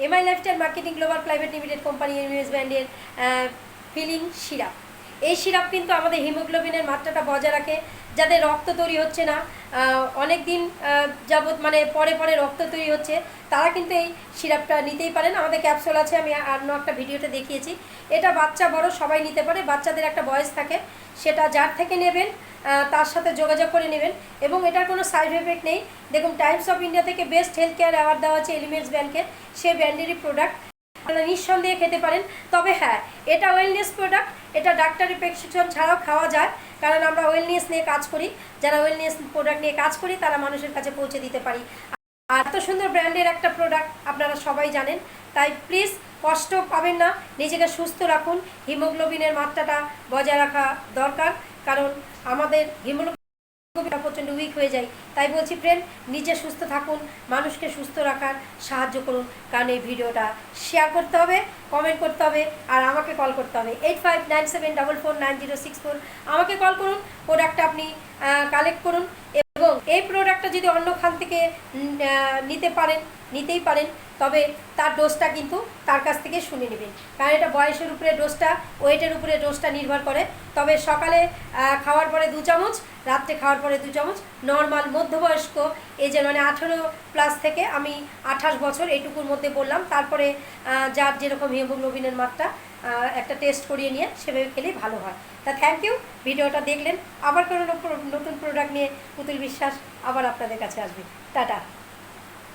MI lifestyle marketing global private limited company MS ব্র্যান্ডের feeling syrup. এই syrup কিন্তু আমাদের হিমোগ্লোবিনের মাত্রাটা বজায় রাখে। যাদের রক্ত তৈরি হচ্ছে না, অনেক দিন যাবত মানে পরে পরে রক্ত তৈরি হচ্ছে, তারা কিন্তু এই সিরাপটা নিতেই পারেন। আমাদের ক্যাপসুল আছে, আমি অন্য একটা ভিডিওতে দেখিয়েছি। এটা বাচ্চা বড় সবাই নিতে পারে। বাচ্চাদের একটা বয়স থাকে, সেটা যার থেকে নেবেন তার সাথে যোগাযোগ করে নেবেন। এবং এটার কোনো সাইড এফেক্ট নেই। দেখুন, টাইমস অফ ইন্ডিয়া থেকে বেস্ট হেলথ কেয়ার অ্যাওয়ার্ড দেওয়া আছে এলিমেন্টস ব্র্যান্ডকে। সে ব্র্যান্ডেরই প্রোডাক্ট, আপনারা নিঃসন্দেহে খেতে পারেন। তবে হ্যাঁ, এটা ওয়েলনেস প্রোডাক্ট, এটা ডাক্তারের প্রেসক্রিপশন ছাড়াও খাওয়া যায়, কারণ আমরা ওয়েলনেস নিয়ে কাজ করি। যারা ওয়েলনেস প্রোডাক্ট নিয়ে কাজ করি তারা মানুষের কাছে পৌঁছে দিতে পারি। আর এত সুন্দর ব্র্যান্ডের একটা প্রোডাক্ট আপনারা সবাই জানেন, তাই প্লিজ কষ্ট পাবেন না, নিজেকে সুস্থ রাখুন। হিমোগ্লোবিনের মাত্রাটা বজায় রাখা দরকার, কারণ আমাদের হিমোগ্লোবিন প্রচণ্ড উইক হয়ে যায়। তাই বলছি ফ্রেন্ড, নিজে সুস্থ থাকুন, মানুষকে সুস্থ রাখার সাহায্য করুন। কারণ এই ভিডিওটা শেয়ার করতে হবে, কমেন্ট করতে হবে, আর আমাকে কল করতে হবে 8597449064। আমাকে কল করুন, প্রোডাক্টটা আপনি কালেক্ট করুন। এবং এই প্রোডাক্টটা যদি অন্য খান থেকে নিতেই পারেন, তবে তার ডোজটা কিন্তু তার কাছ থেকে শুনে নেবেন, কারণ এটা বয়সের উপরে ডোজটা, ওয়েটের উপরে ডোজটা নির্ভর করে। তবে সকালে খাওয়ার পরে 2 চামচ, রাত্রে খাওয়ার পরে 2 চামচ। নর্মাল মধ্যবয়স্ক এজের মানে 18+ থেকে আমি 28 বছর এইটুকুর মধ্যে বললাম। তারপরে যার যেরকম হিমোগ্লোবিনের মাত্রা একটা টেস্ট করিয়ে নিয়ে সেভাবে খেলেই ভালো হয়। তা থ্যাংক ইউ, ভিডিওটা দেখলেন। আবার কোনো নতুন প্রোডাক্ট নিয়ে পুতুল বিশ্বাস আবার আপনাদের কাছে আসবে। টাটা।